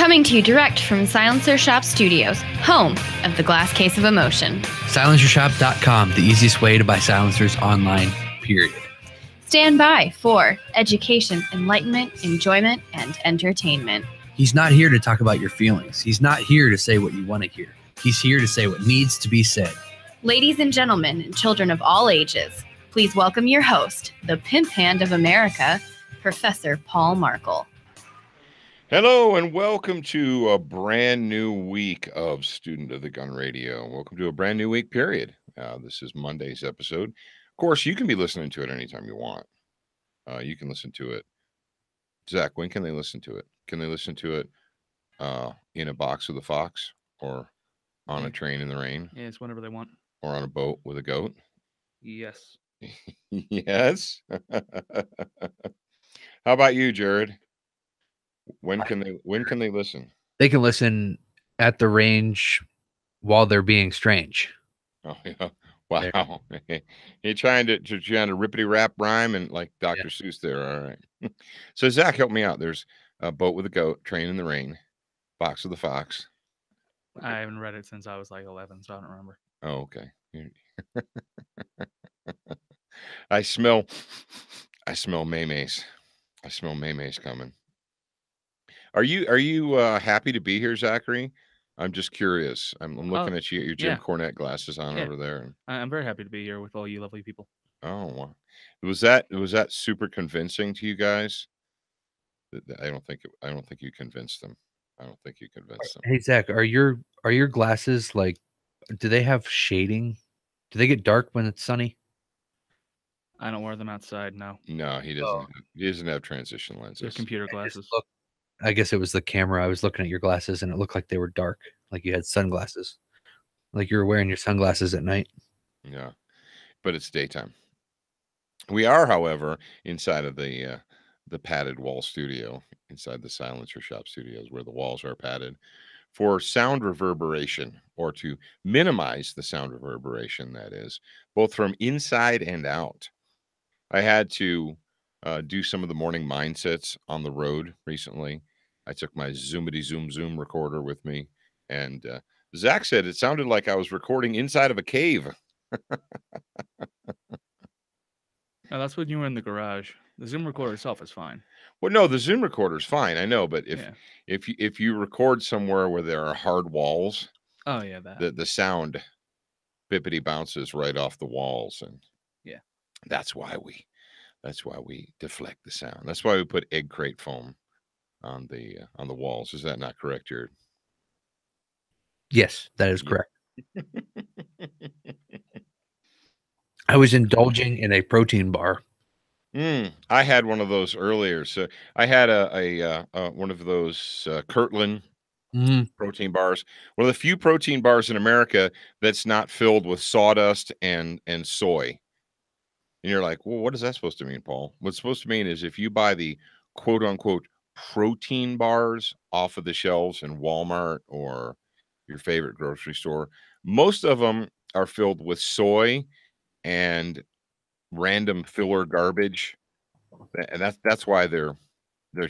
Coming to you direct from Silencer Shop Studios, home of the glass case of emotion. SilencerShop.com, the easiest way to buy silencers online, period. Stand by for education, enlightenment, enjoyment, and entertainment. He's not here to talk about your feelings. He's not here to say what you want to hear. He's here to say what needs to be said. Ladies and gentlemen, and children of all ages, please welcome your host, the pimp hand of America, Professor Paul Markle. Hello and welcome to a brand new week of Student of the Gun Radio. Welcome to a brand new week, period. This is Monday's episode. Of course, you can be listening to it anytime you want. You can listen to it. Zach, when can they listen to it? Can they listen to it in a box with a fox or on a train in the rain? Yeah, it's whenever they want. Or on a boat with a goat? Yes. Yes. How about you, Jared? When can they listen? They can listen at the range while they're being strange. Oh yeah! Wow! You're trying to rippity rap rhyme and like Dr. Seuss there. All right. So Zach, help me out. There's a boat with a goat, train in the rain, box with a fox. I haven't read it since I was like 11, so I don't remember. Oh, okay. I smell maymays. I smell maymays coming. Are you happy to be here, Zachary? I'm just curious. I'm looking at you, your Jim Cornette glasses on over there. I'm very happy to be here with all you lovely people. Oh, wow. Was that super convincing to you guys? I don't think you convinced them. I don't think you convinced them. Hey Zach, are your glasses like? Do they have shading? Do they get dark when it's sunny? I don't wear them outside. No. No, he doesn't. He doesn't have transition lenses. They're computer glasses. I guess it was the camera. I was looking at your glasses and it looked like they were dark, like you had sunglasses, like you were wearing your sunglasses at night. Yeah, but it's daytime. We are, however, inside of the padded wall studio, inside the Silencer Shop studios, where the walls are padded for sound reverberation, or to minimize the sound reverberation, that is, both from inside and out. I had to do some of the morning mindsets on the road recently. I took my Zoomity Zoom Zoom recorder with me, and Zach said it sounded like I was recording inside of a cave. No, that's when you were in the garage. The Zoom recorder itself is fine. Well, no, the Zoom recorder is fine. I know, but if you record somewhere where there are hard walls, oh yeah, the sound bippity bounces right off the walls, and that's why we deflect the sound. That's why we put egg crate foam on the walls. Is that not correct, Jared? Yes, that is correct. I was indulging in a protein bar. I had one of those earlier. So I had a one of those Kirtland protein bars. One of the few protein bars in America that's not filled with sawdust and soy. And you're like, well, what is that supposed to mean, Paul? What's supposed to mean is if you buy the quote unquote protein bars off of the shelves in Walmart or your favorite grocery store, most of them are filled with soy and random filler garbage. And that's why they're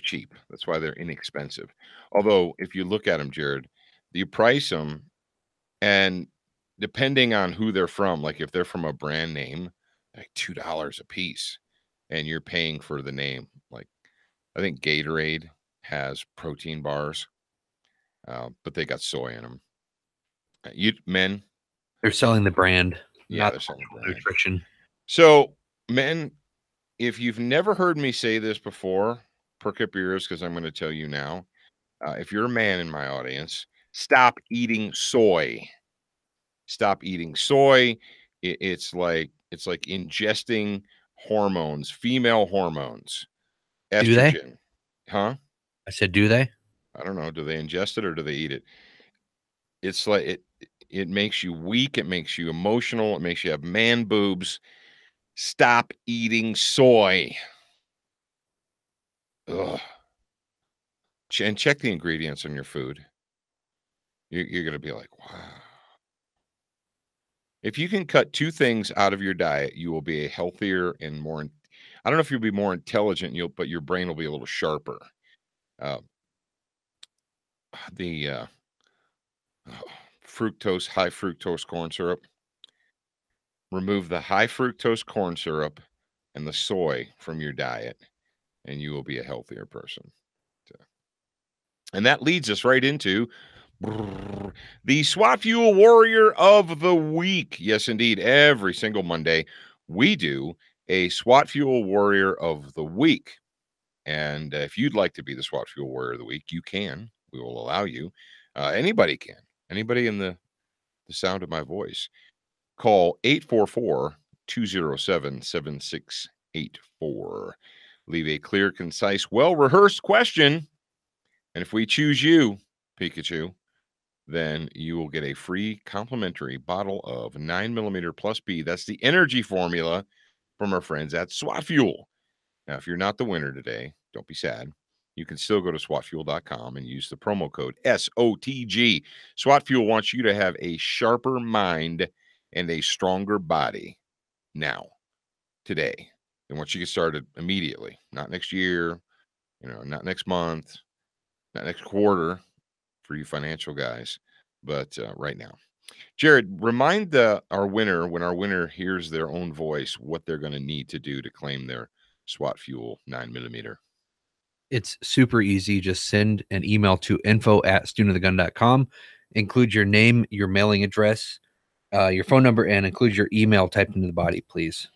cheap. That's why they're inexpensive. Although if you look at them, Jared, you price them, and depending on who they're from, like if they're from a brand name, like $2 a piece, and you're paying for the name. Like I think Gatorade has protein bars, but they got soy in them. They're selling the brand. Yeah, they're selling the brand. Nutrition. So men, if you've never heard me say this before, perk up your ears because I'm going to tell you now. If you're a man in my audience, stop eating soy. Stop eating soy. It's like ingesting hormones, female hormones. Estrogen. Do they? Huh? I said, do they? I don't know. Do they ingest it or do they eat it? It's like it makes you weak. It makes you emotional. It makes you have man boobs. Stop eating soy. Ugh. And check the ingredients on your food. You're going to be like, wow. If you can cut two things out of your diet, you will be a healthier and more, I don't know if you'll be more intelligent, but your brain will be a little sharper. the fructose, high fructose corn syrup. Remove the high fructose corn syrup and the soy from your diet, and you will be a healthier person. And that leads us right into the SWAT Fuel Warrior of the Week. Yes, indeed. Every single Monday, we do a SWAT Fuel Warrior of the Week. And if you'd like to be the SWAT Fuel Warrior of the Week, you can. We will allow you. Anybody can. Anybody in the sound of my voice. Call 844-207-7684. Leave a clear, concise, well-rehearsed question. And if we choose you, Pikachu, then you will get a free complimentary bottle of 9mm plus B. That's the energy formula from our friends at SWAT Fuel. Now, if you're not the winner today, don't be sad. You can still go to SWATfuel.com and use the promo code SOTG. SWAT Fuel wants you to have a sharper mind and a stronger body now, today. They want you to get started immediately, not next year, not next month, not next quarter for you financial guys, but right now. Jared, remind our winner, when our winner hears their own voice, what they're going to need to do to claim their SWAT Fuel 9mm. It's super easy. Just send an email to info@studentofthegun.com. Include your name, your mailing address, your phone number, and include your email typed into the body, please.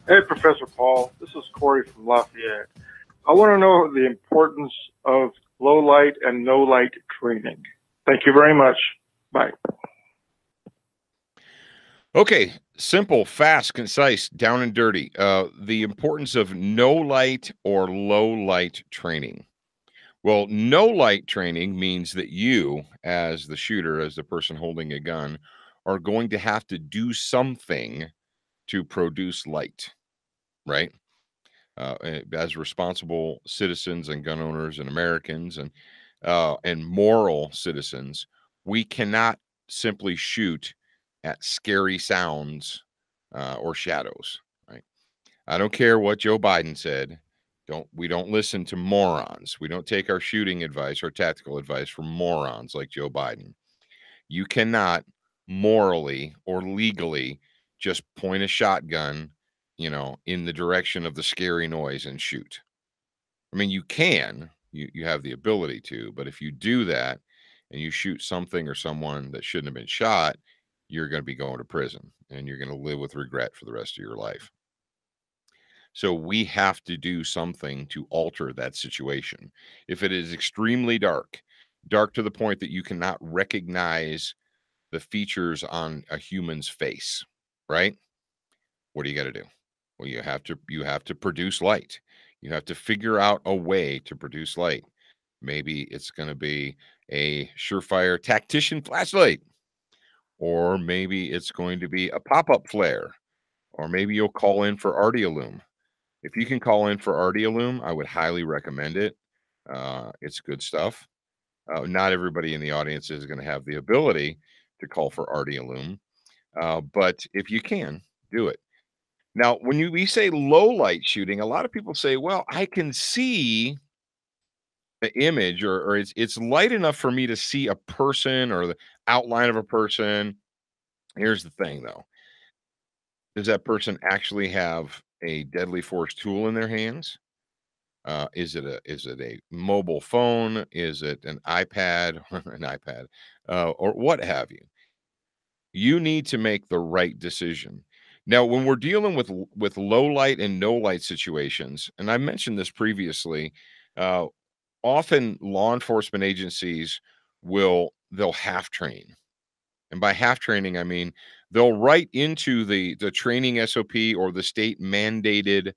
Hey, Professor Paul. This is Corey from Lafayette. I want to know the importance of low light and no light training. Thank you very much. Bye. Okay, simple, fast, concise, down and dirty. The importance of no light or low light training. Well, no light training means that you, as the shooter, as the person holding a gun, are going to have to do something to produce light, right? As responsible citizens and gun owners and Americans and moral citizens, we cannot simply shoot at scary sounds or shadows, right? I don't care what Joe Biden said. We don't listen to morons. We don't take our shooting advice or tactical advice from morons like Joe Biden. You cannot morally or legally just point a shotgun, in the direction of the scary noise and shoot. I mean, you can, you have the ability to, but if you do that and you shoot something or someone that shouldn't have been shot, you're going to be going to prison and you're going to live with regret for the rest of your life. So we have to do something to alter that situation. If it is extremely dark to the point that you cannot recognize the features on a human's face, right? What do you got to do? Well, you have to produce light. You have to figure out a way to produce light. Maybe it's going to be a SureFire tactician flashlight, or maybe it's going to be a pop-up flare, or maybe you'll call in for Ardialume. If you can call in for Ardialume, I would highly recommend it. It's good stuff. Not everybody in the audience is going to have the ability to call for Ardialume, but if you can, do it. Now, when we say low light shooting, a lot of people say, well, I can see the image or it's light enough for me to see a person or the outline of a person. Here's the thing, though. Does that person actually have a deadly force tool in their hands? Is it a mobile phone? Is it an iPad, or what have you? You need to make the right decision. Now, when we're dealing with low light and no light situations, and I mentioned this previously, often law enforcement agencies they'll half train. And by half training, I mean they'll write into the training SOP or the state mandated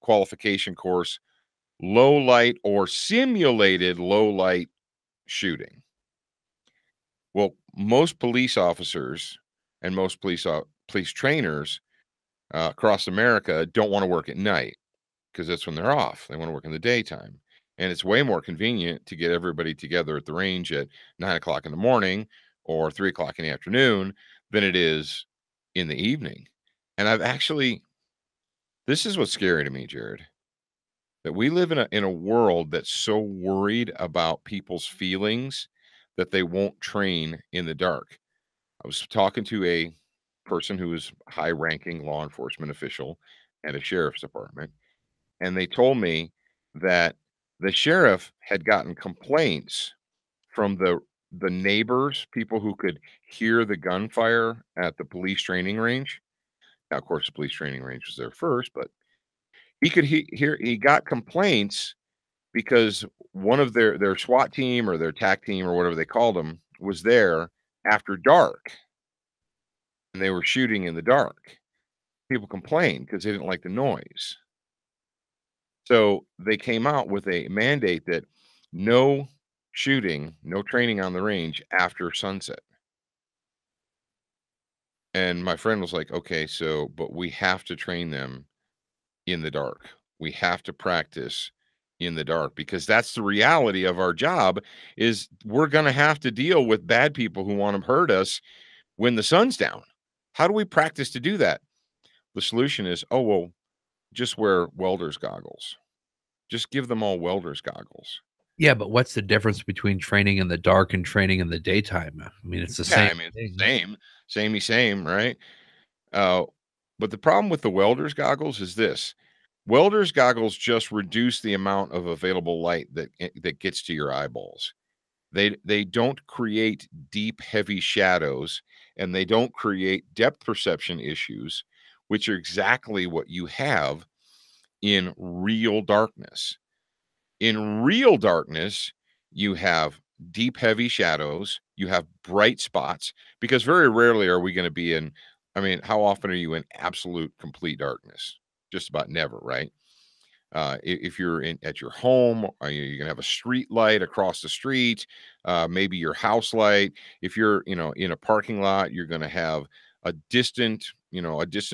qualification course low light or simulated low light shooting. Well, most police officers and most police trainers across America don't want to work at night because that's when they're off. They want to work in the daytime. And it's way more convenient to get everybody together at the range at 9 o'clock in the morning or 3 o'clock in the afternoon than it is in the evening. And this is what's scary to me, Jared, that we live in a world that's so worried about people's feelings that they won't train in the dark. I was talking to a person who was high-ranking law enforcement official at a sheriff's department, and they told me that the sheriff had gotten complaints from the neighbors, people who could hear the gunfire at the police training range. Now, of course, the police training range was there first, but he could hear. He got complaints because one of their SWAT team or their TAC team or whatever they called them was there after dark, and they were shooting in the dark. People complained because they didn't like the noise. So they came out with a mandate that no shooting, no training on the range after sunset. And my friend was like, okay, so, but we have to train them in the dark. We have to practice in the dark because that's the reality of our job is we're going to have to deal with bad people who want to hurt us when the sun's down. How do we practice to do that? The solution is, oh, well, just wear welder's goggles. Just give them all welder's goggles. Yeah, but what's the difference between training in the dark and training in the daytime? I mean, it's the same. I mean, it's same, right? But the problem with the welder's goggles is this. Welder's goggles just reduce the amount of available light that gets to your eyeballs. They don't create deep, heavy shadows, and they don't create depth perception issues, which are exactly what you have in real darkness. In real darkness, you have deep, heavy shadows. You have bright spots, because very rarely are we going to be in, I mean, how often are you in absolute, complete darkness? Just about never, right? If you're at your home, you're gonna have a street light across the street, maybe your house light. If you're, in a parking lot, you're gonna have a distant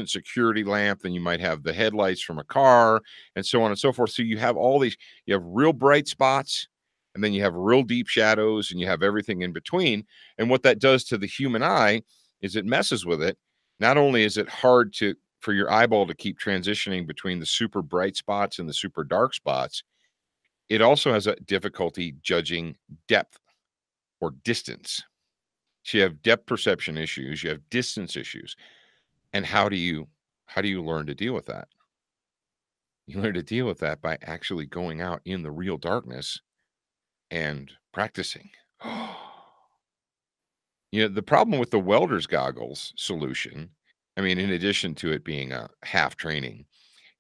security lamp. Then you might have the headlights from a car, and so on and so forth. So you have all these. You have real bright spots, and then you have real deep shadows, and you have everything in between. And what that does to the human eye is it messes with it. Not only is it hard for your eyeball to keep transitioning between the super bright spots and the super dark spots, it also has a difficulty judging depth or distance. So you have depth perception issues, you have distance issues. And how do you learn to deal with that? You learn to deal with that by actually going out in the real darkness and practicing. The problem with the welder's goggles solution, I mean, in addition to it being a half training,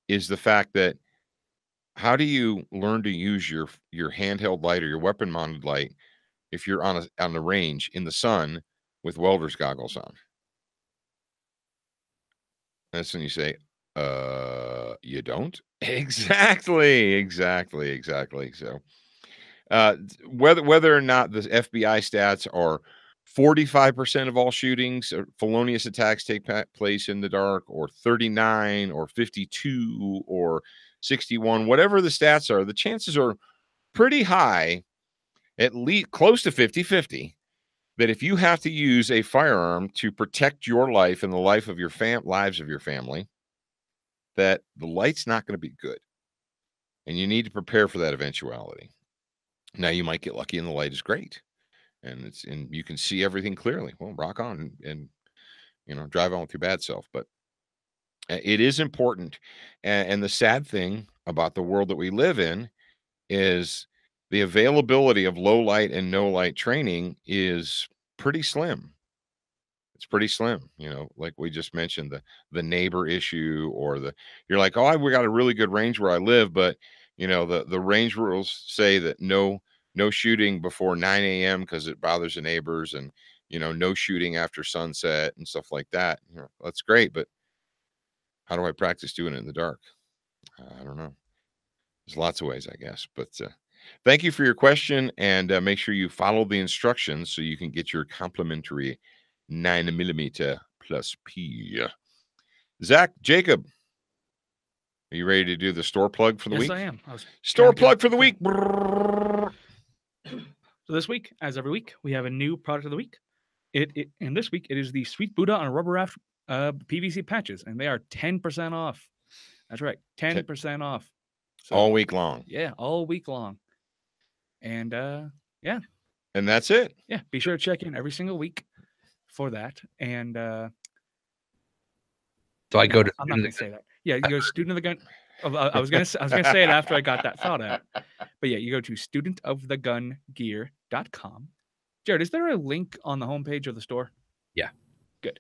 is the fact that how do you learn to use your handheld light or your weapon mounted light if you're on the range in the sun with welder's goggles on? That's when you say, you don't? Exactly. So, whether or not the FBI stats are 45% of all shootings or felonious attacks take place in the dark, or 39 or 52 or 61, whatever the stats are, the chances are pretty high, at least close to 50-50, that if you have to use a firearm to protect your life and the life of your lives of your family, that the light's not going to be good. And you need to prepare for that eventuality. Now, you might get lucky and the light is great, and you can see everything clearly. Well, rock on and drive on with your bad self. But it is important. And the sad thing about the world that we live in is the availability of low light and no light training is pretty slim. It's pretty slim, like we just mentioned, the neighbor issue, or you're like, oh, we got a really good range where I live, but the range rules say that no shooting before 9 a.m. because it bothers the neighbors, and no shooting after sunset and stuff like that. That's great, but how do I practice doing it in the dark? I don't know. There's lots of ways, I guess, but thank you for your question, and make sure you follow the instructions so you can get your complimentary 9mm plus P. Jacob, Are you ready to do the store plug for the Yes, week? I am. I was Store trying to get plug for off the week. So this week, as every week, we have a new product of the week. And this week it is the Sweet Buddha on Rubber Raft PVC patches, and they are 10% off. That's right, 10% off. So, All week long. Yeah, all week long. And yeah. And that's it. Yeah, be sure to check in every single week for that. And So I go to. I'm not going to say that. Yeah, you go student of the gun. I was gonna say it after I got that thought out. But yeah, you go to studentofthegungear.com. Jared, is there a link on the homepage of the store? Yeah. Good.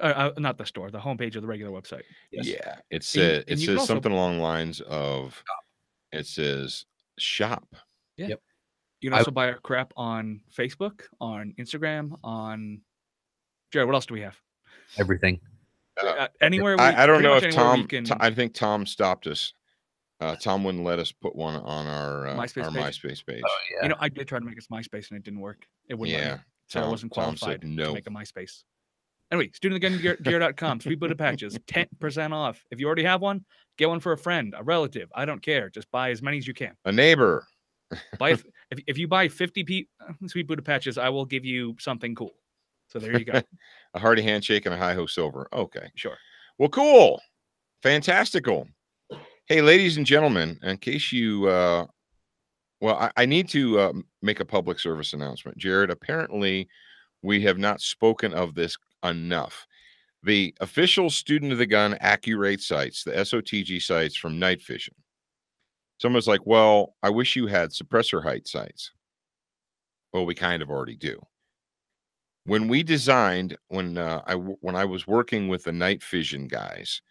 Not the store, the homepage of the regular website. Yes. Yeah. It says also, something along the lines of it says shop. Yeah. Yep. You can also buy our crap on Facebook, on Instagram, on Jared. What else do we have? Everything. Anywhere. I don't know if Tom. Can... I think Tom stopped us. Tom wouldn't let us put one on our MySpace page. Oh, yeah. You know, I did try to make us MySpace and it didn't work. It wouldn't let me. So I wasn't qualified to make a MySpace. Anyway, studentofthegungear.com. Sweet Buddha patches, 10% off. If you already have one, get one for a friend, a relative. I don't care. Just buy as many as you can. A neighbor. If you buy 50 Sweet Buddha patches, I will give you something cool. So there you go. A hearty handshake and a hi-ho silver. Okay. Sure. Well, cool. Fantastical. Hey, ladies and gentlemen, in case you, I need to make a public service announcement. Jared, apparently we have not spoken of this enough. The official Student of the Gun Accurate sites, the SOTG sites from Night Vision. Someone's like, well, I wish you had suppressor height sights. Well, we kind of already do. When we designed, when I was working with the Night Vision guys,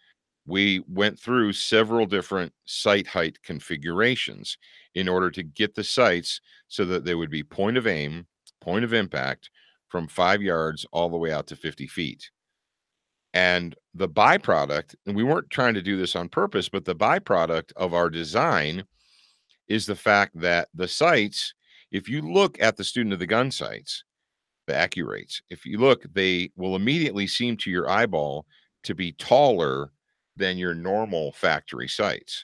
we went through several different sight height configurations in order to get the sights so that they would be point of aim, point of impact from 5 yards all the way out to 50 feet. And the byproduct, and we weren't trying to do this on purpose, but the byproduct of our design is the fact that the sights, if you look at the Student of the Gun sights, the Accurates, if you look, they will immediately seem to your eyeball to be taller than your normal factory sights.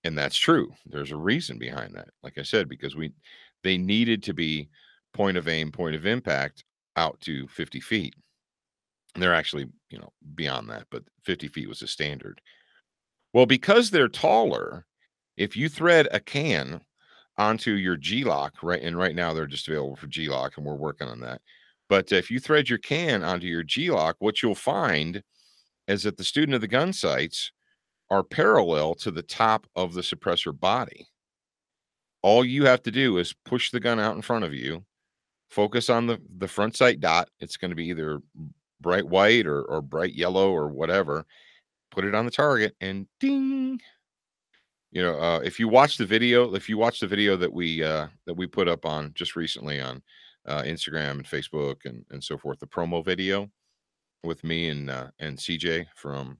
And that's true. There's a reason behind that. Like I said, because they needed to be point of aim, point of impact out to 50 feet. And they're actually, beyond that, but 50 feet was the standard. Well, because they're taller, if you thread a can onto your G-Lock, right, and right now they're just available for G-Lock, and we're working on that. But if you thread your can onto your G-Lock, what you'll find is that the Student of the Gun sights are parallel to the top of the suppressor body. All you have to do is push the gun out in front of you, focus on the front sight dot. It's going to be either bright white or bright yellow or whatever. Put it on the target and ding. If you watch the video, that we put up on just recently on Instagram and Facebook and so forth, the promo video with me and CJ from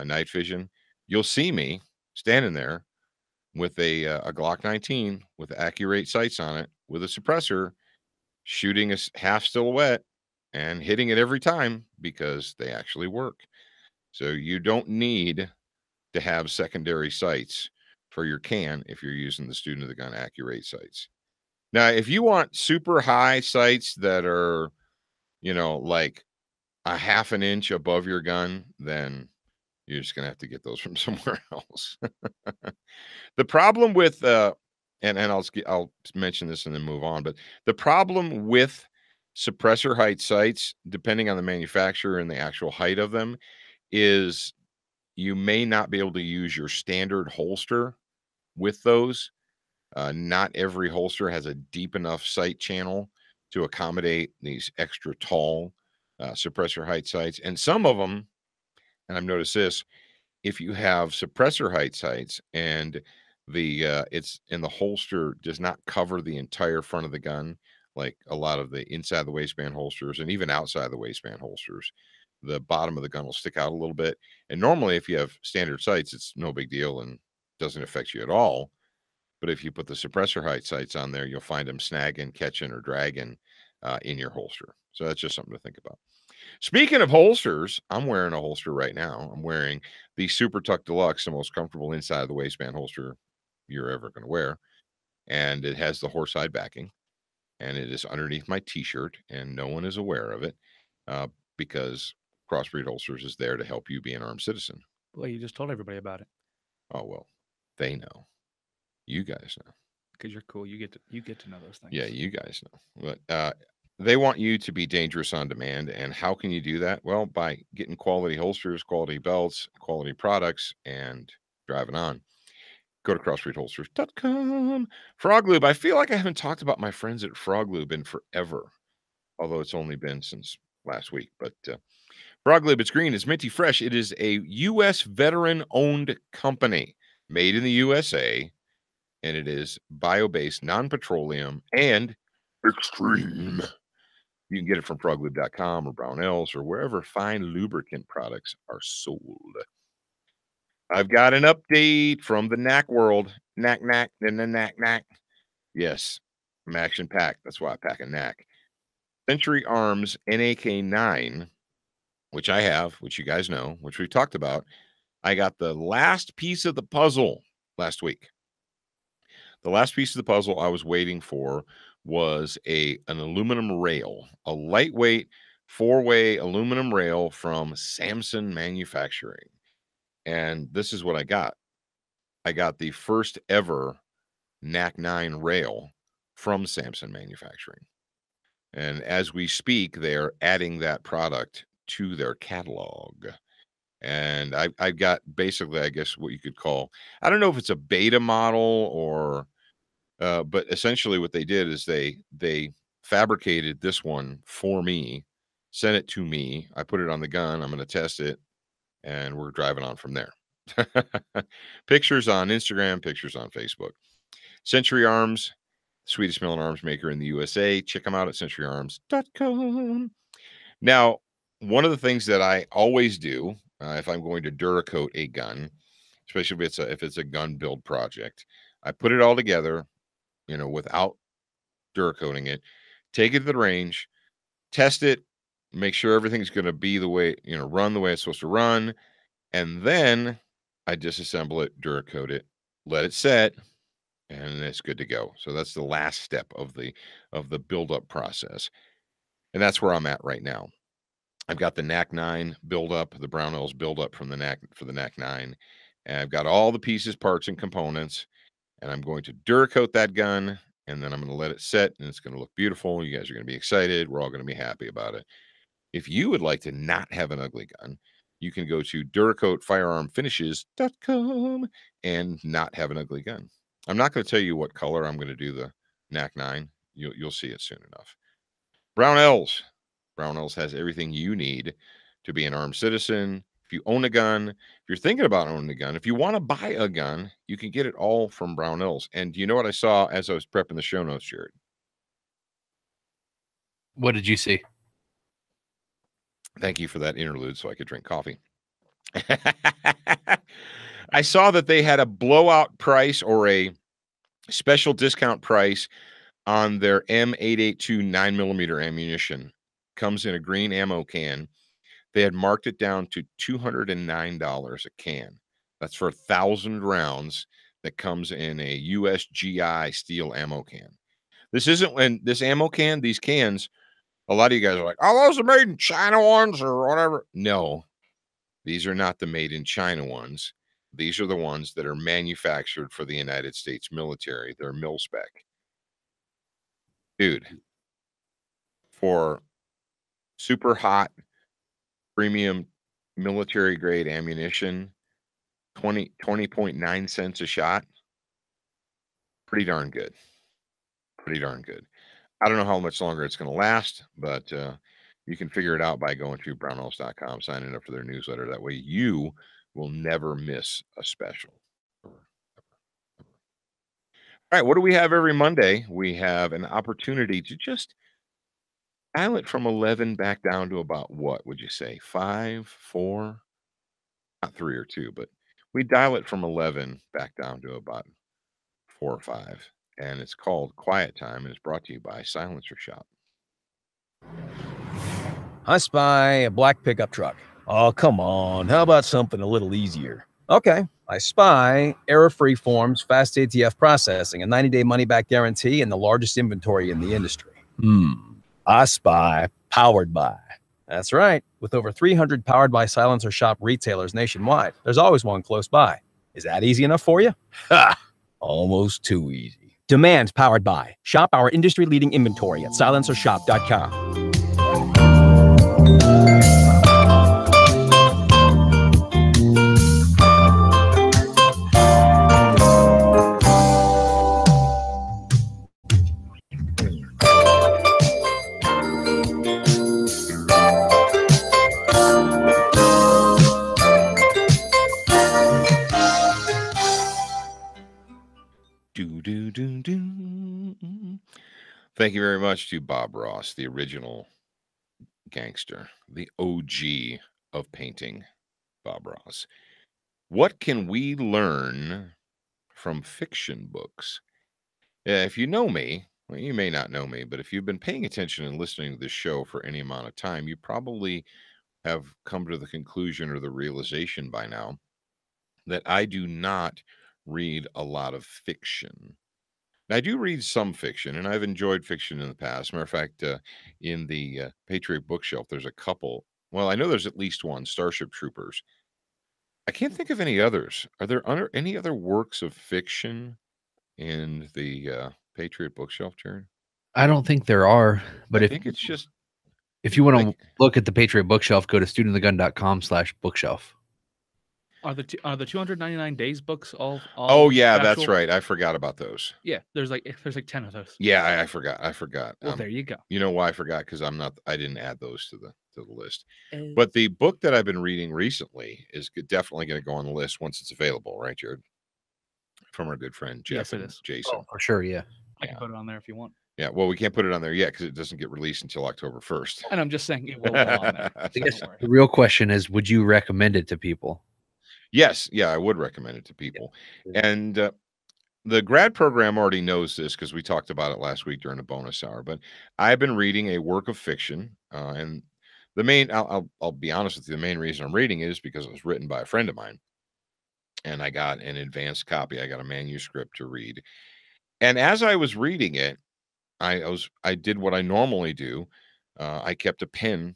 Night Vision, you'll see me standing there with a Glock 19 with accurate sights on it with a suppressor, shooting a half silhouette and hitting it every time because they actually work. So you don't need to have secondary sights for your can if you're using the Student of the Gun Accurate sights. Now, if you want super high sights that are, like a half an inch above your gun, then you're just going to have to get those from somewhere else. The problem with, and I'll mention this and then move on, but the problem with suppressor height sights, depending on the manufacturer and the actual height of them, is you may not be able to use your standard holster with those. Not every holster has a deep enough sight channel to accommodate these extra tall suppressor height sights. And some of them, and I've noticed this, if you have suppressor height sights and it's in the holster does not cover the entire front of the gun, like a lot of the inside the waistband holsters and even outside the waistband holsters, the bottom of the gun will stick out a little bit. And normally if you have standard sights, it's no big deal and doesn't affect you at all. But if you put the suppressor height sights on there, you'll find them snagging, catching, or dragging in your holster. So that's just something to think about. Speaking of holsters, I'm wearing a holster right now. I'm wearing the Super Tuck Deluxe, the most comfortable inside of the waistband holster you're ever going to wear. And it has the horsehide backing. And it is underneath my t-shirt, and no one is aware of it because Crossbreed Holsters is there to help you be an armed citizen. Well, you just told everybody about it. Oh, well, they know. You guys know. Because you're cool. You get to know those things. Yeah, you guys know. But they want you to be dangerous on demand. And how can you do that? Well, by getting quality holsters, quality belts, quality products, and driving on. Go to crossbreedholsters.com. Frog Lube. I feel like I haven't talked about my friends at Frog Lube in forever, although it's only been since last week. But Frog Lube, it's green, it's minty fresh. It is a U.S. veteran-owned company made in the USA, and it is bio-based, non-petroleum, and extreme. You can get it from froglube.com or Brownells or wherever fine lubricant products are sold. I've got an update from the knack world. Knack, and then knack. Yes, I'm action packed. That's why I pack a knack. Century Arms NAK9, which I have, which you guys know, which we talked about. I got the last piece of the puzzle last week. The last piece of the puzzle I was waiting for was an aluminum rail, a lightweight 4-way aluminum rail from Samson Manufacturing. And this is what I got. I got the first ever NAK9 rail from Samson Manufacturing. And as we speak, they're adding that product to their catalog. And I've got basically, I guess, what you could call, I don't know if it's a beta model or, but essentially what they did is they fabricated this one for me, sent it to me. I put it on the gun. I'm going to test it, and we're driving on from there. Pictures on Instagram, pictures on Facebook. Century Arms, sweetest smelling arms maker in the USA. Check them out at centuryarms.com. Now, one of the things that I always do if I'm going to Duracoat a gun, especially if it's a gun build project, I put it all together, without Duracoating it, take it to the range, test it, make sure everything's going to be the way, run the way it's supposed to run, and then I disassemble it, Duracoat it, let it set, and it's good to go. So that's the last step of the build-up process. And that's where I'm at right now. I've got the NAK9 build-up, the Brownells build-up from the NAK9. And I've got all the pieces, parts, and components. And I'm going to Duracoat that gun, and then I'm going to let it set, and it's going to look beautiful. You guys are going to be excited. We're all going to be happy about it. If you would like to not have an ugly gun, you can go to DuracoatFirearmFinishes.com and not have an ugly gun. I'm not going to tell you what color I'm going to do the NAK9. You'll see it soon enough. Brownells. Brownells has everything you need to be an armed citizen. If you own a gun, if you're thinking about owning a gun, if you want to buy a gun, you can get it all from Brownells. And do you know what I saw as I was prepping the show notes, Jared? What did you see? Thank you for that interlude so I could drink coffee. I saw that they had a blowout price or a special discount price on their M882 9mm ammunition. Comes in a green ammo can. They had marked it down to $209 a can. That's for 1,000 rounds that comes in a USGI steel ammo can. This isn't when this ammo can, these cans, a lot of you guys are like, oh, those are made in China ones or whatever. No, these are not the made in China ones. These are the ones that are manufactured for the United States military. They're mil spec. Dude, for super hot premium military grade ammunition, 20.9 cents a shot. Pretty darn good. Pretty darn good. I don't know how much longer it's going to last, but you can figure it out by going to brownells.com, signing up for their newsletter. That way you will never miss a special. All right, what do we have every Monday? We have an opportunity to just dial it from 11 back down to about, what would you say, 5, 4? Not 3 or 2, but we dial it from 11 back down to about 4 or 5. And it's called Quiet Time, and it's brought to you by Silencer Shop. I spy a black pickup truck. Oh, come on. How about something a little easier? Okay. I spy error-free forms, fast ATF processing, a 90-day money-back guarantee, and the largest inventory in the industry. I spy powered by. That's right. With over 300 powered by silencer shop retailers nationwide, there's always one close by. Is that easy enough for you? Ha! Almost too easy. Demand powered by. Shop our industry-leading inventory at silencershop.com. Thank you very much to Bob Ross, the original gangster, the OG of painting, Bob Ross. What can we learn from fiction books? If you know me, well, you may not know me, but if you've been paying attention and listening to this show for any amount of time, you probably have come to the conclusion or the realization by now that I do not read a lot of fiction. I do read some fiction, and I've enjoyed fiction in the past. Matter of fact, in the Patriot bookshelf, there's a couple. Well, I know there's at least one, Starship Troopers. I can't think of any others. Are there any other works of fiction in the Patriot bookshelf, Jared? I don't think there are, but I think it's just if you want to look at the Patriot bookshelf, go to studentofthegun.com/bookshelf. Are the 299 days books all oh yeah, factual? That's right. I forgot about those. Yeah, there's like 10 of those. Yeah, I forgot. Well, there you go. You know why I forgot? Because I didn't add those to the list. But the book that I've been reading recently is definitely going to go on the list once it's available, right, Jared? From our good friend Jeff and Jason. Oh, for sure, yeah. I can put it on there if you want. Yeah, well, we can't put it on there yet because it doesn't get released until October 1st. And I'm just saying it will go on there. I guess the real question is, would you recommend it to people? Yes, yeah, I would recommend it to people. Yeah. And the grad program already knows this because we talked about it last week during a bonus hour. But I've been reading a work of fiction, and the main I'll be honest with you, the main reason I'm reading it is because it was written by a friend of mine, and I got an advanced copy. I got a manuscript to read, and as I was reading it, I did what I normally do. I kept a pen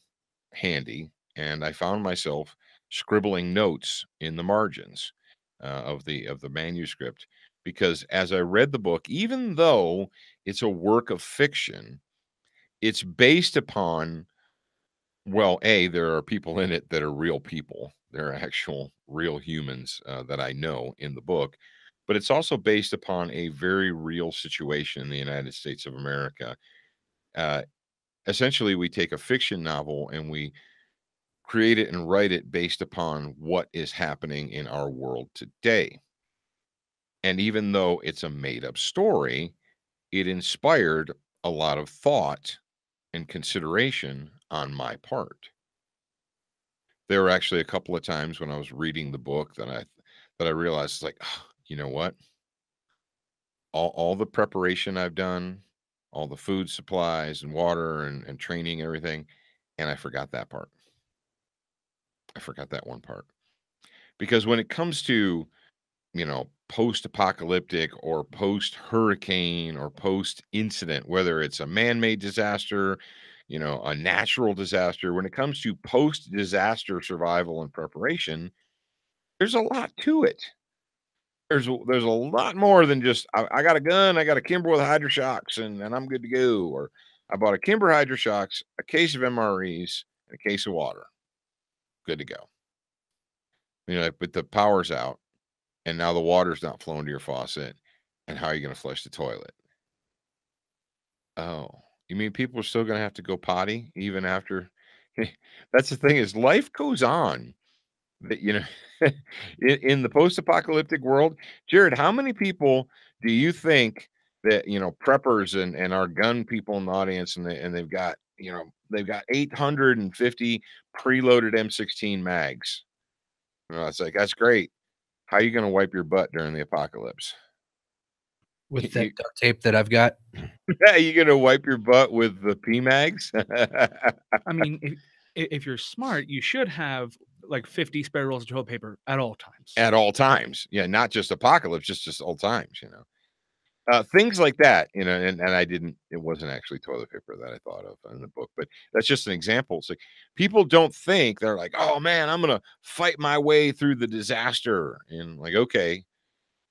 handy, and I found myself scribbling notes in the margins of the manuscript, because as I read the book, even though it's a work of fiction, it's based upon, well, there are people in it that are real people. There are actual real humans that I know in the book, but it's also based upon a very real situation in the United States of America. Essentially, we take a fiction novel and we create it and write it based upon what is happening in our world today. And even though it's a made-up story, it inspired a lot of thought and consideration on my part. There were actually a couple of times when I was reading the book that I realized, like, oh, you know what? All the preparation I've done, all the food supplies and water and training, everything, and I forgot that part. I forgot that one part. Because when it comes to, post-apocalyptic or post-hurricane or post-incident, whether it's a man-made disaster, a natural disaster, when it comes to post-disaster survival and preparation, there's a lot to it. There's a lot more than just, I got a gun, I got a Kimber with Hydroshocks, and I'm good to go. Or I bought a Kimber Hydroshocks, a case of MREs, and a case of water. Good to go. But the power's out, and now the water's not flowing to your faucet, and how are you going to flush the toilet? Oh, you mean people are still going to have to go potty even after? That's the thing, is life goes on. That, in the post-apocalyptic world, Jared, how many people do you think that, preppers and our gun people in the audience, and they've got 850 preloaded M16 mags? It's like, that's great. How are you going to wipe your butt during the apocalypse? With that duct tape that I've got? Are you going to wipe your butt with the PMags? I mean, if you're smart, you should have like 50 spare rolls of toilet paper at all times. At all times. Yeah, not just apocalypse, just all times, you know. Things like that, you know, and it wasn't actually toilet paper that I thought of in the book, but that's just an example. It's like people don't think, they're like, oh man, I'm going to fight my way through the disaster. And like, okay,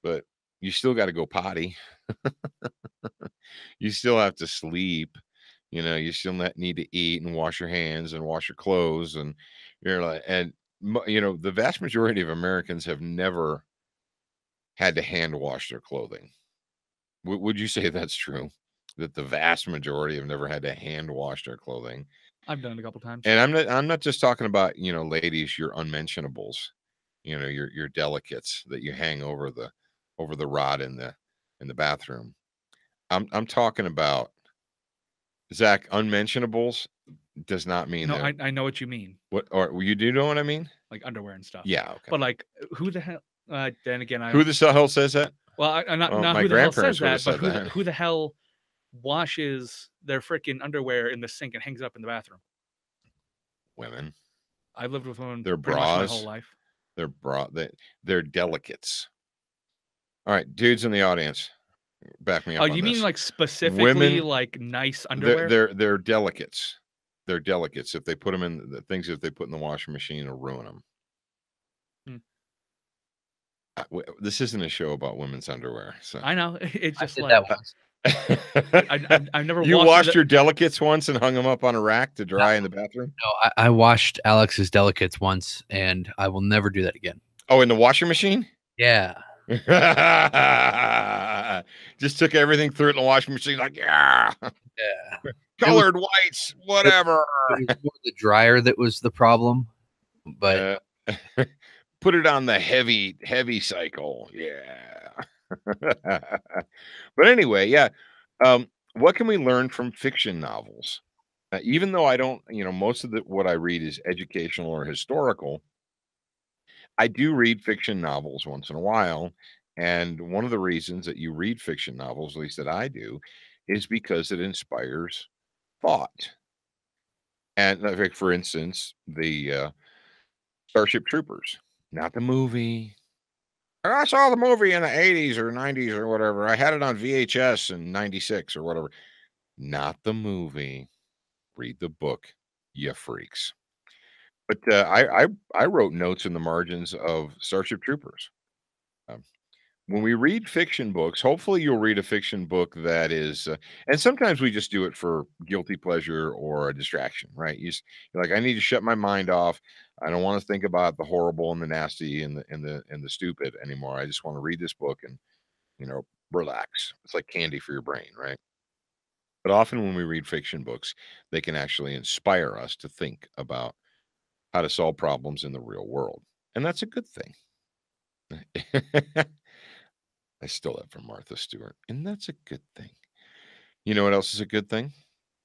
but you still got to go potty. You still have to sleep. You know, you still need to eat and wash your hands and wash your clothes. And you're like, you know, the vast majority of Americans have never had to hand wash their clothing. Would you say that's true? That the vast majority have never had to hand wash their clothing? I've done it a couple times. And I'm not just talking about, you know, ladies, your unmentionables, you know, your delicates that you hang over the rod in the bathroom. I'm talking about, Zach, unmentionables does not mean no. I know what you mean. What, or you do know what I mean? Like underwear and stuff. Yeah. Okay. But like, who the hell? Then again, who the hell says that? Well, not my who the hell says grandparents that, but said who the hell washes their freaking underwear in the sink and hangs it up in the bathroom? Women. I've lived with women Their pretty much bras, my whole life. They're delicates. All right, dudes in the audience, back me up. Oh, on you this. mean like specifically Women, like nice underwear? They're delicates. They're delicates. If they put them in the things, if they put in the washing machine, it'll ruin them. This isn't a show about women's underwear. So I know it's just like that once. I've never. You washed your delicates once and hung them up on a rack to dry in the bathroom? No, I washed Alex's delicates once, and I will never do that again. Oh, in the washing machine? Yeah. Just took everything, threw it in the washing machine, like, yeah. Colored whites, whatever. It was more the dryer that was the problem, but put it on the heavy cycle. Yeah. But anyway, yeah. What can we learn from fiction novels? Even though I don't, you know, most of what I read is educational or historical, I do read fiction novels once in a while. And one of the reasons that you read fiction novels, at least that I do, is because it inspires thought. And like, for instance, the Starship Troopers, not the movie. I saw the movie in the 80s or 90s or whatever. I had it on VHS in 96 or whatever. Not the movie. Read the book, you freaks. But I wrote notes in the margins of Starship Troopers. When we read fiction books, hopefully you'll read a fiction book that is, and sometimes we just do it for guilty pleasure or a distraction, right? You're like, I need to shut my mind off. I don't want to think about the horrible and the nasty and the stupid anymore. I just want to read this book and, you know, relax. It's like candy for your brain, right? But often when we read fiction books, they can actually inspire us to think about how to solve problems in the real world. And that's a good thing. I stole that from Martha Stewart, and that's a good thing. You know what else is a good thing?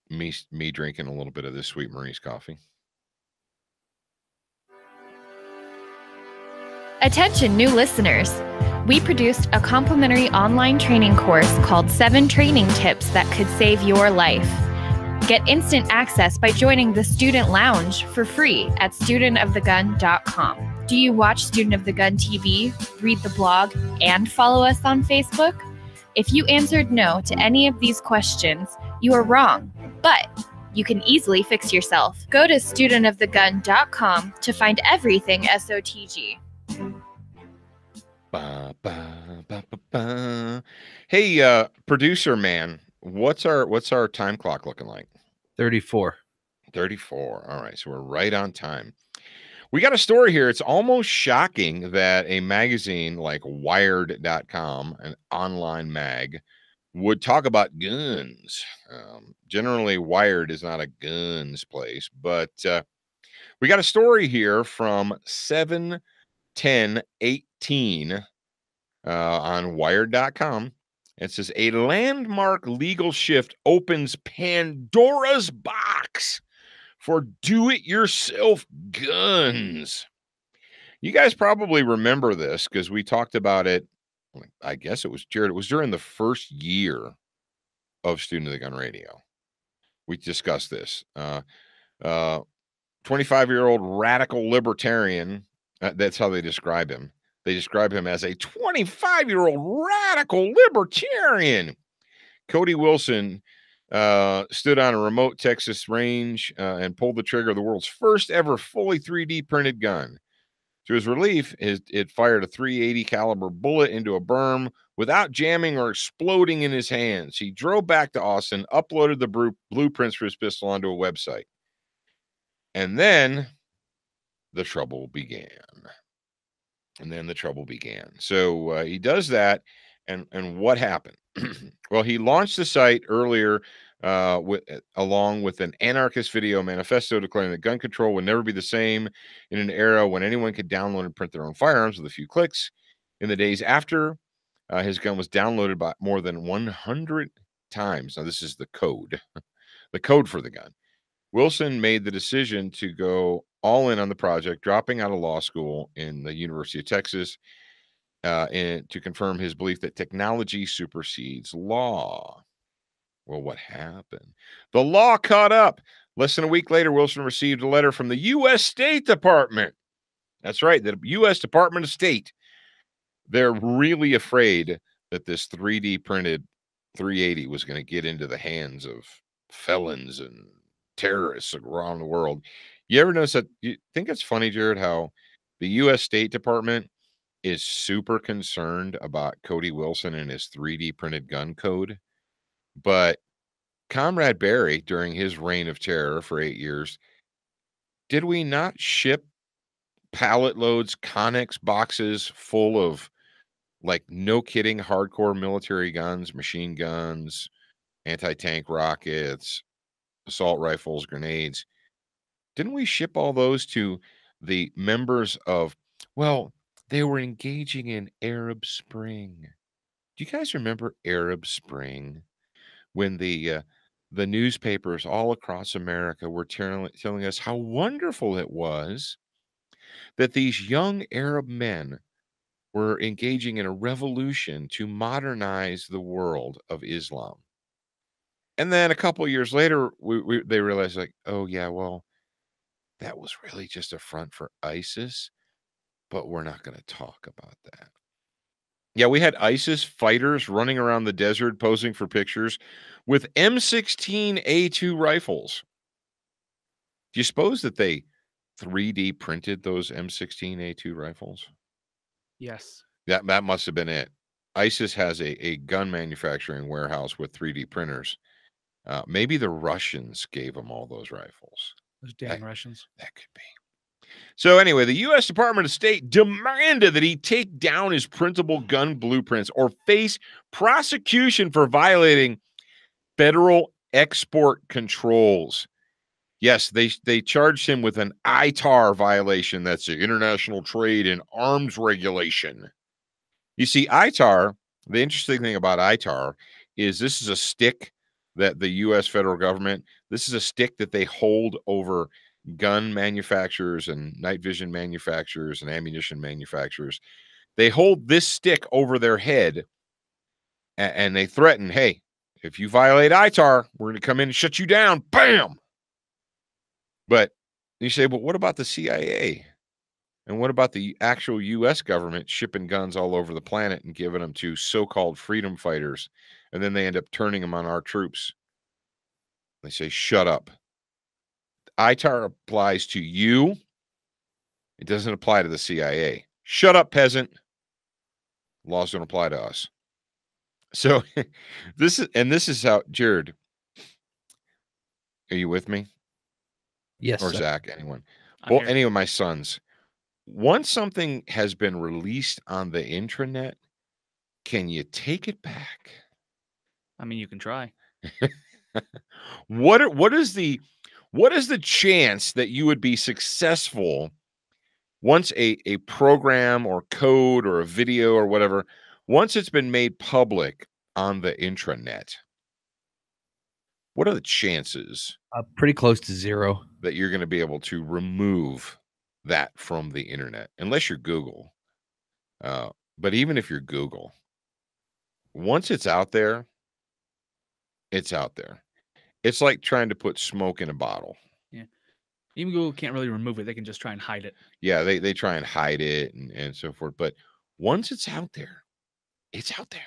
Me drinking a little bit of this Sweet Marie's coffee. Attention, new listeners. We produced a complimentary online training course called 7 Training Tips That Could Save Your Life. Get instant access by joining the Student Lounge for free at studentofthegun.com. Do you watch Student of the Gun TV, read the blog, and follow us on Facebook? If you answered no to any of these questions, you are wrong, but you can easily fix yourself. Go to studentofthegun.com to find everything SOTG. Hey, producer man, what's our time clock looking like? 34. 34. All right, so we're right on time. We got a story here. It's almost shocking that a magazine like Wired.com, an online mag, would talk about guns. Generally, Wired is not a guns place, but we got a story here from 7/10/18 on Wired.com. It says, a landmark legal shift opens Pandora's box for do-it-yourself guns. You guys probably remember this because we talked about it. I guess it was Jared. It was during the first year of Student of the Gun Radio. We discussed this. 25-year-old radical libertarian. That's how they describe him. They describe him as a 25-year-old radical libertarian. Cody Wilson stood on a remote Texas range and pulled the trigger of the world's first ever fully 3D printed gun. To his relief, it fired a .380 caliber bullet into a berm without jamming or exploding in his hands. He drove back to Austin, uploaded the blueprints for his pistol onto a website. And then the trouble began. So he does that, and what happened? Well, he launched the site earlier along with an anarchist video manifesto declaring that gun control would never be the same in an era when anyone could download and print their own firearms with a few clicks. In the days after, his gun was downloaded by more than 100 times. Now, this is the code, the code for the gun. Wilson made the decision to go all in on the project, dropping out of law school in the University of Texas, and to confirm his belief that technology supersedes law. Well, what happened? The law caught up. Less than a week later, Wilson received a letter from the U.S. State Department. That's right, the U.S. Department of State. They're really afraid that this 3D printed .380 was going to get into the hands of felons and terrorists around the world. You ever notice that? You think it's funny, Jared, how the U.S. State Department is super concerned about Cody Wilson and his 3D printed gun code, but Comrade Barry, during his reign of terror for 8 years, did we not ship pallet loads, Connex boxes full of, like, no kidding, hardcore military guns, machine guns, anti-tank rockets, assault rifles, grenades? Didn't we ship all those to the members of, well, they were engaging in Arab Spring. Do you guys remember Arab Spring? When the newspapers all across America were telling us how wonderful it was that these young Arab men were engaging in a revolution to modernize the world of Islam. And then a couple of years later, they realized, like, oh, yeah, well, that was really just a front for ISIS, but we're not going to talk about that. Yeah, we had ISIS fighters running around the desert posing for pictures with M16A2 rifles. Do you suppose that they 3D printed those M16A2 rifles? Yes. That must have been it. ISIS has a gun manufacturing warehouse with 3D printers. Maybe the Russians gave them all those rifles. Those damn Russians. That could be. So anyway, the U.S. Department of State demanded that he take down his printable gun blueprints or face prosecution for violating federal export controls. Yes, they charged him with an ITAR violation. That's the International Trade in Arms Regulation. You see, ITAR, the interesting thing about ITAR is this is a stick that the U.S. federal government, this is a stick that they hold over gun manufacturers and night vision manufacturers and ammunition manufacturers. They hold this stick over their head and they threaten, hey, if you violate ITAR, we're going to come in and shut you down. Bam! But you say, but what about the CIA? And what about the actual U.S. government shipping guns all over the planet and giving them to so-called freedom fighters? And then they end up turning them on our troops. They say, shut up. ITAR applies to you. It doesn't apply to the CIA. Shut up, peasant. Laws don't apply to us. So this is how, Jared, are you with me? Yes. Or sir. Zach, anyone? Well, any of my sons. Once something has been released on the intranet, can you take it back? I mean, you can try. What is the chance that you would be successful once a program or code or a video or whatever, once it's been made public on the intranet? What are the chances? Pretty close to zero. That you're going to be able to remove that from the internet, unless you're Google. But even if you're Google, once it's out there, it's out there. It's like trying to put smoke in a bottle. Yeah. Even Google can't really remove it. They can just try and hide it. Yeah, they try and hide it and so forth. But once it's out there, it's out there.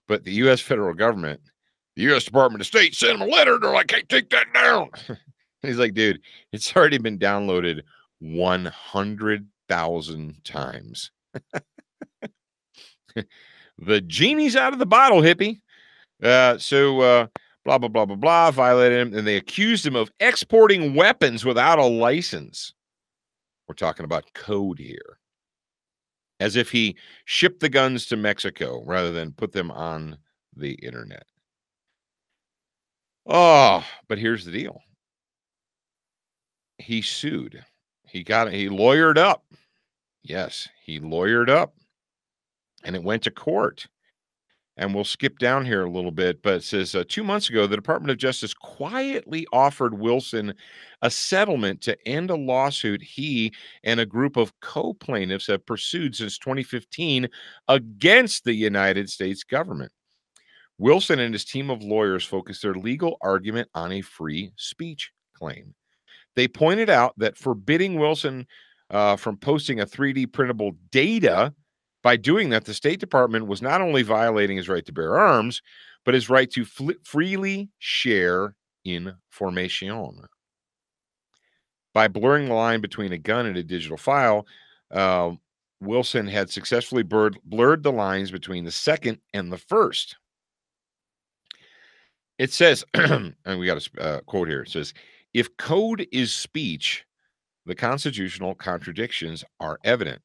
But the U.S. federal government, the U.S. Department of State sent them a letter. They're like, hey, take that down. He's like, dude, it's already been downloaded 100,000 times. The genie's out of the bottle, hippie. Blah, blah, blah, blah, blah, violated him. And they accused him of exporting weapons without a license. We're talking about code here. As if he shipped the guns to Mexico rather than put them on the internet. Oh, but here's the deal. He sued. He lawyered up. Yes, he lawyered up. And it went to court. And we'll skip down here a little bit, but it says 2 months ago, the Department of Justice quietly offered Wilson a settlement to end a lawsuit he and a group of co-plaintiffs have pursued since 2015 against the United States government. Wilson and his team of lawyers focused their legal argument on a free speech claim. They pointed out that forbidding Wilson from posting a 3D printable data. By doing that, the State Department was not only violating his right to bear arms, but his right to freely share information. By blurring the line between a gun and a digital file, Wilson had successfully blurred the lines between the second and the first. It says, and we got a quote here. It says, if code is speech, the constitutional contradictions are evident.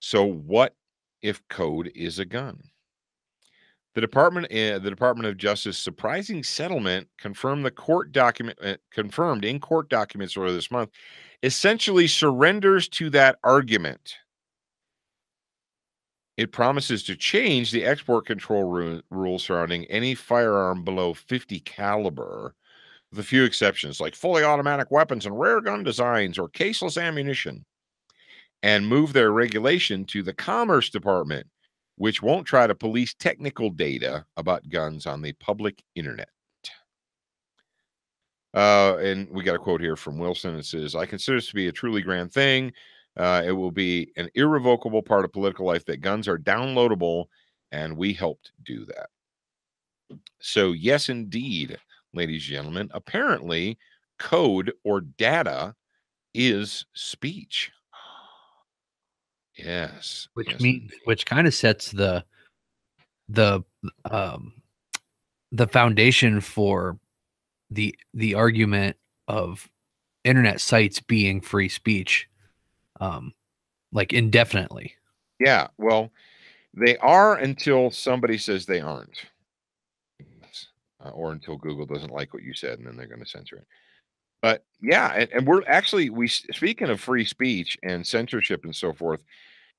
So what if code is a gun? The Department of Justice surprising settlement confirmed in court documents earlier this month essentially surrenders to that argument. It promises to change the export control rules surrounding any firearm below 50 caliber, with a few exceptions like fully automatic weapons and rare gun designs or caseless ammunition, and move their regulation to the Commerce Department, which won't try to police technical data about guns on the public internet. And we got a quote here from Wilson. It says, I consider this to be a truly grand thing. It will be an irrevocable part of political life that guns are downloadable, and we helped do that. So, yes, indeed, ladies and gentlemen, apparently code or data is speech. Yes. Which kind of sets the foundation for the argument of internet sites being free speech, like indefinitely. Yeah, well, they are until somebody says they aren't, or until Google doesn't like what you said, and then they're going to censor it. But yeah, and we're actually speaking of free speech and censorship and so forth.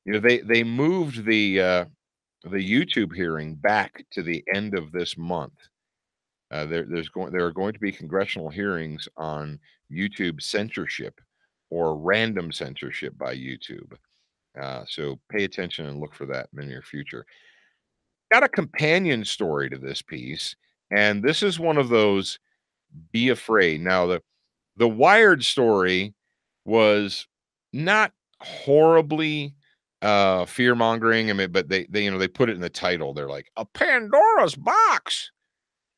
You know, they moved the YouTube hearing back to the end of this month. There are going to be congressional hearings on YouTube censorship or random censorship by YouTube. So pay attention and look for that in the near future. Got a companion story to this piece, and this is one of those be afraid. Now, the Wired story was not horribly fear-mongering. I mean, but they put it in the title. They're like, a Pandora's box.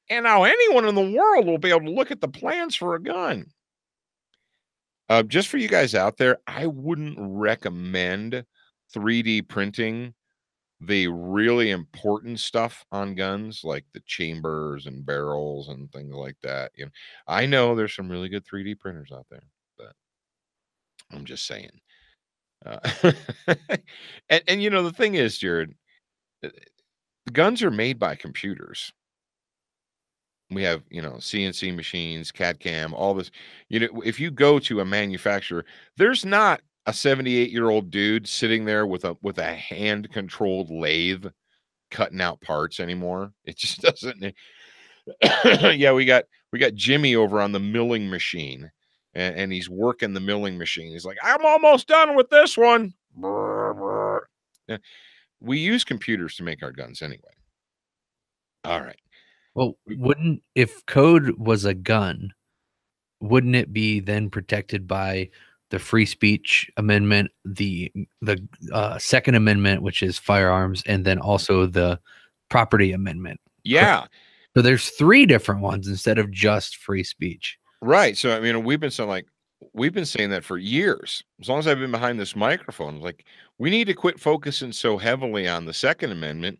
And now anyone in the world will be able to look at the plans for a gun. Just for you guys out there, I wouldn't recommend 3D printing the really important stuff on guns, like the chambers and barrels and things like that. You know, I know there's some really good 3D printers out there, but I'm just saying. And you know, the thing is, Jared, guns are made by computers. We have, CNC machines, CAD/CAM, all this. You know, if you go to a manufacturer, there's not a 78-year-old dude sitting there with a hand-controlled lathe cutting out parts anymore. It just doesn't. Yeah, we got Jimmy over on the milling machine, and he's working the milling machine. He's like, I'm almost done with this one. We use computers to make our guns anyway. All right. Well, if code was a gun, wouldn't it be then protected by the free speech amendment, the Second Amendment, which is firearms, and then also the property amendment? Yeah. Correct? So there's 3 different ones instead of just free speech. Right. So, I mean, we've been saying that for years. As long as I've been behind this microphone, like, we need to quit focusing so heavily on the Second Amendment,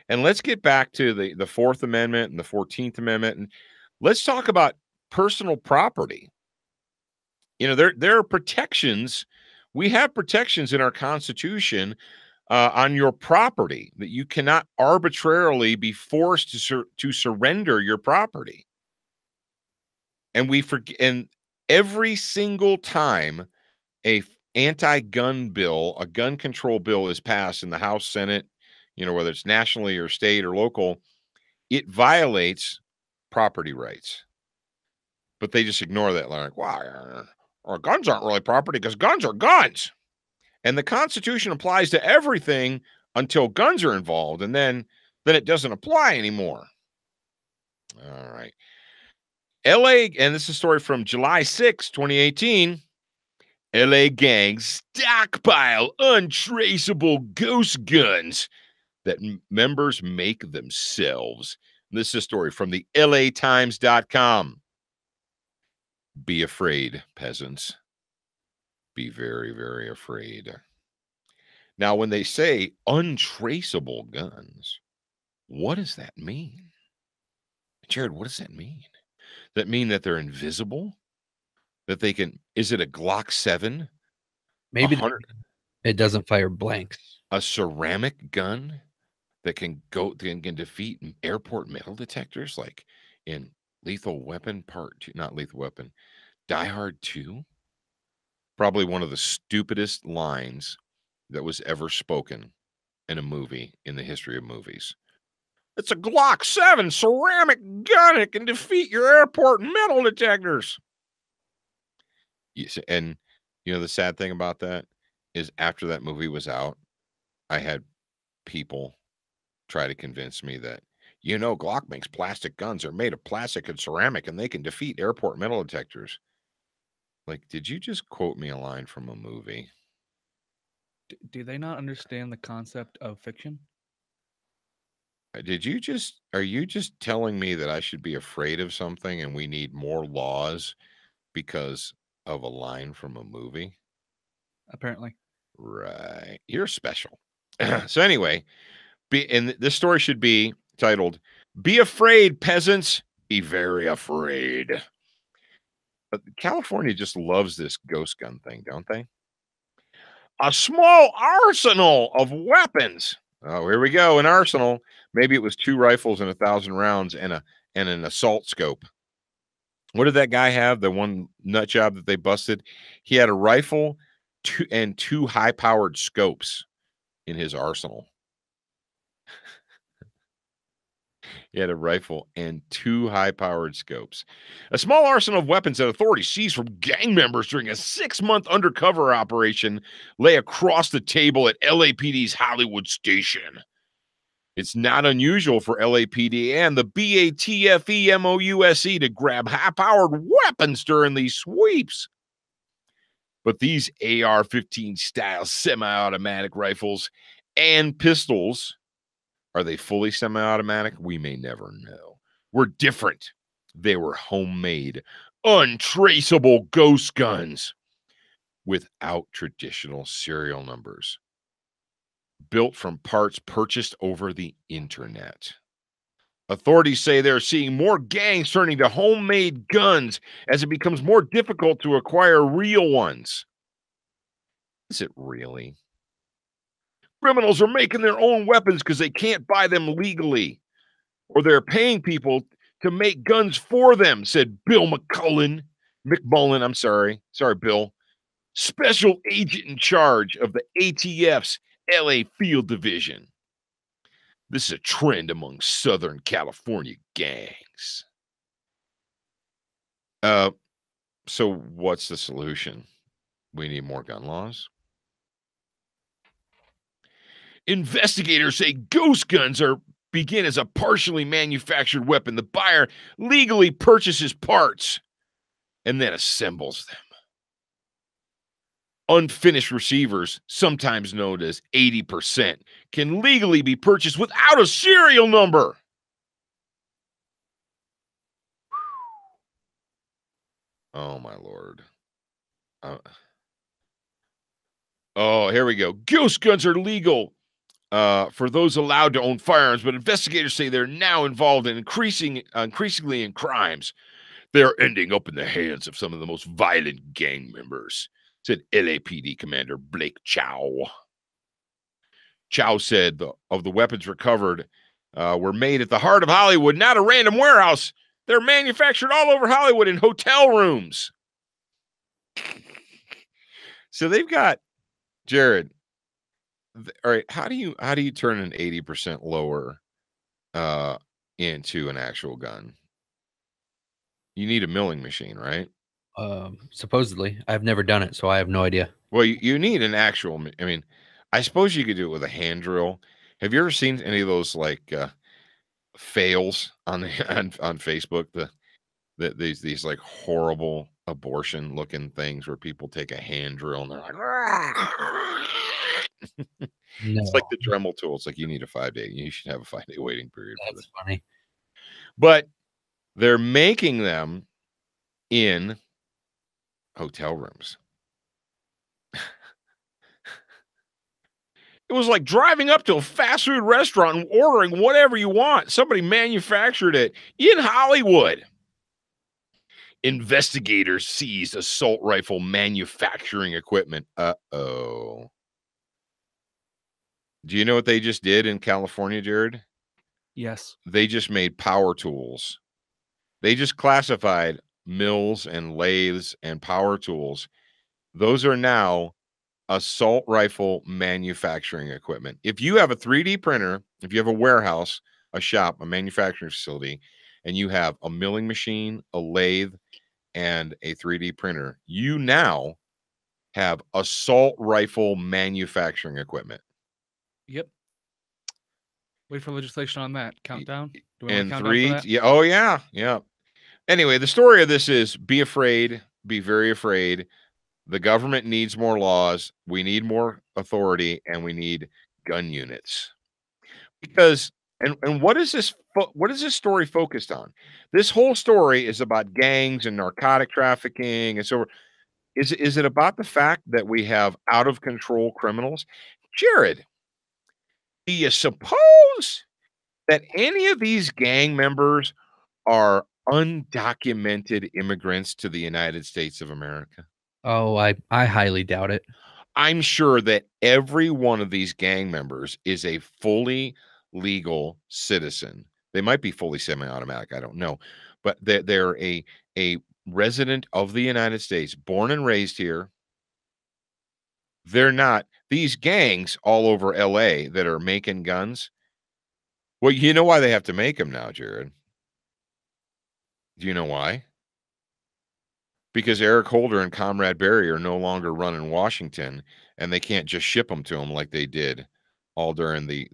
and let's get back to the Fourth Amendment and the 14th Amendment, and let's talk about personal property. You know, there are protections. We have protections in our Constitution on your property, that you cannot arbitrarily be forced to surrender your property. And we forget, and every single time a anti-gun bill, a gun control bill is passed in the House, Senate, you know, whether it's nationally or state or local, it violates property rights. But they just ignore that. Like, wow, well, guns aren't really property because guns are guns. And the Constitution applies to everything until guns are involved, and then it doesn't apply anymore. All right. LA, and this is a story from July 6, 2018. LA gangs stockpile untraceable ghost guns that members make themselves. This is a story from the LAtimes.com. Be afraid, peasants. Be very, very afraid. Now, when they say untraceable guns, what does that mean? Jared, what does that mean? Does that mean that they're invisible? That they can, is it a Glock 7? Maybe it doesn't fire blanks. A ceramic gun that can defeat airport metal detectors, like in Lethal Weapon Part 2, not Lethal Weapon, Die Hard 2? Probably one of the stupidest lines that was ever spoken in a movie in the history of movies. It's a Glock 7 ceramic gun. It can defeat your airport metal detectors. Yes, and you know the sad thing about that is after that movie was out, I had people try to convince me that, you know, Glock makes plastic guns. They're made of plastic and ceramic, and they can defeat airport metal detectors. Like, did you just quote me a line from a movie? Do they not understand the concept of fiction? Are you just telling me that I should be afraid of something and we need more laws because of a line from a movie? Apparently. Right. You're special. So anyway, and this story should be titled, "Be Afraid, Peasants. Be Very Afraid." But California just loves this ghost gun thing, don't they? A small arsenal of weapons. Oh, here we go. An arsenal. Maybe it was 2 rifles and 1,000 rounds and an assault scope. What did that guy have? The one nut job that they busted? He had a rifle and 2 high-powered scopes in his arsenal. He had a rifle and 2 high-powered scopes. A small arsenal of weapons that authorities seized from gang members during a 6-month undercover operation lay across the table at LAPD's Hollywood station. It's not unusual for LAPD and the BATFE-MOUSE to grab high-powered weapons during these sweeps. But these AR-15 style semi-automatic rifles and pistols, are they fully semi-automatic? We may never know. We're different. They were homemade, untraceable ghost guns without traditional serial numbers, built from parts purchased over the internet. Authorities say they're seeing more gangs turning to homemade guns as it becomes more difficult to acquire real ones. Is it really? Criminals are making their own weapons because they can't buy them legally, or they're paying people to make guns for them, said Bill McMullen, I'm sorry, Bill, special agent in charge of the ATF's LA Field Division. This is a trend among Southern California gangs. So what's the solution? We need more gun laws. Investigators say ghost guns begin as a partially manufactured weapon. The buyer legally purchases parts and then assembles them. Unfinished receivers, sometimes known as 80%, can legally be purchased without a serial number. Oh, my Lord. Oh, here we go. Ghost guns are legal for those allowed to own firearms, but investigators say they're now involved in increasingly in crimes. They're ending up in the hands of some of the most violent gang members, said LAPD Commander Blake Chow. Chow said of the weapons recovered were made at the heart of Hollywood, not a random warehouse. They're manufactured all over Hollywood in hotel rooms. So they've got, Jared, all right, how do you turn an 80% lower into an actual gun? You need a milling machine, right? Supposedly. I've never done it, so I have no idea. Well, you need an actual, I mean, I suppose you could do it with a hand drill. Have you ever seen any of those like fails on Facebook? These like horrible abortion looking things where people take a hand drill and they're like, no. It's like the Dremel tool. It's like you need a 5-day. You should have a 5-day waiting period. That's funny. But they're making them in hotel rooms. It was like driving up to a fast food restaurant and ordering whatever you want. Somebody manufactured it in Hollywood. Investigators seized assault rifle manufacturing equipment. Uh-oh. Do you know what they just did in California, Jared? Yes. They just made power tools. They just classified mills and lathes and power tools. Those are now assault rifle manufacturing equipment. If you have a 3D printer, if you have a warehouse, a shop, a manufacturing facility, and you have a milling machine, a lathe, and a 3D printer, you now have assault rifle manufacturing equipment. Yep. Wait for legislation on that. Countdown. Do we and count 3, down for that? Yeah. Oh yeah. Yeah. Anyway, the story of this is be afraid, be very afraid. The government needs more laws. We need more authority, and we need gun units. Because, and what is this story focused on? This whole story is about gangs and narcotic trafficking. And so is it about the fact that we have out of control criminals? Jared, do you suppose that any of these gang members are undocumented immigrants to the United States of America? Oh, I highly doubt it. I'm sure that every one of these gang members is a fully legal citizen. They might be fully semi-automatic, I don't know. But they're a resident of the United States, born and raised here. They're not these gangs all over LA that are making guns. Well, you know why they have to make them now, Jared? Do you know why? Because Eric Holder and Comrade Barry are no longer running Washington, and they can't just ship them to them like they did all during the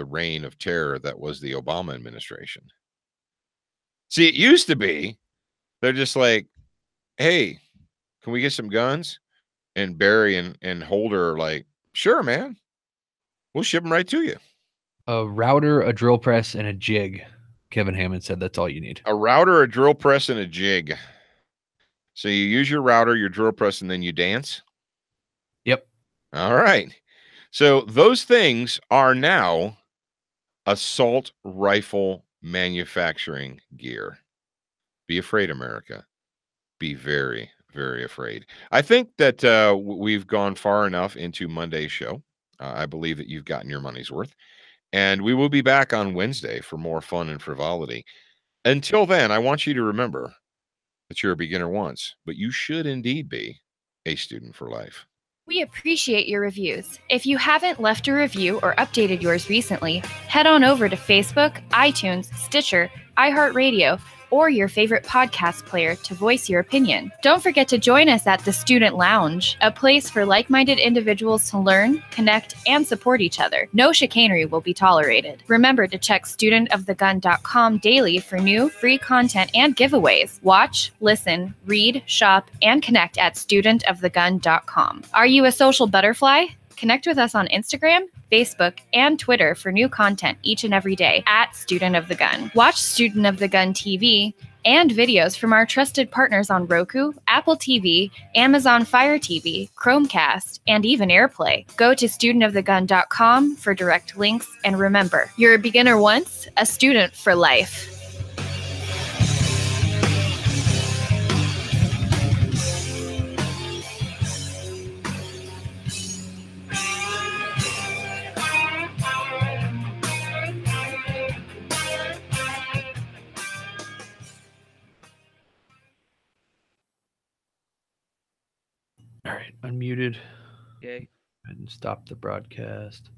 reign of terror that was the Obama administration. See, it used to be they're just like, hey, can we get some guns? And Barry and Holder are like, sure, man. We'll ship them right to you. A router, a drill press, and a jig. Kevin Hammond said that's all you need. A router, a drill press, and a jig. So you use your router, your drill press, and then you dance? Yep. All right. So those things are now assault rifle manufacturing gear. Be afraid, America. Be very, very afraid. I think that we've gone far enough into Monday's show. I believe that you've gotten your money's worth. And we will be back on Wednesday for more fun and frivolity. Until then, I want you to remember that you're a beginner once, but you should indeed be a student for life. We appreciate your reviews. If you haven't left a review or updated yours recently, head on over to Facebook, iTunes, Stitcher, iHeartRadio, or your favorite podcast player to voice your opinion. Don't forget to join us at the Student Lounge, a place for like-minded individuals to learn, connect, and support each other. No chicanery will be tolerated. Remember to check studentofthegun.com daily for new free content and giveaways. Watch, listen, read, shop, and connect at studentofthegun.com. Are you a social butterfly? Connect with us on Instagram, Facebook, and Twitter for new content each and every day at Student of the Gun. Watch Student of the Gun TV and videos from our trusted partners on Roku, Apple TV, Amazon Fire TV, Chromecast, and even AirPlay. Go to studentofthegun.com for direct links, and remember, you're a beginner once, a student for life. All right, unmuted. Yay. And stop the broadcast.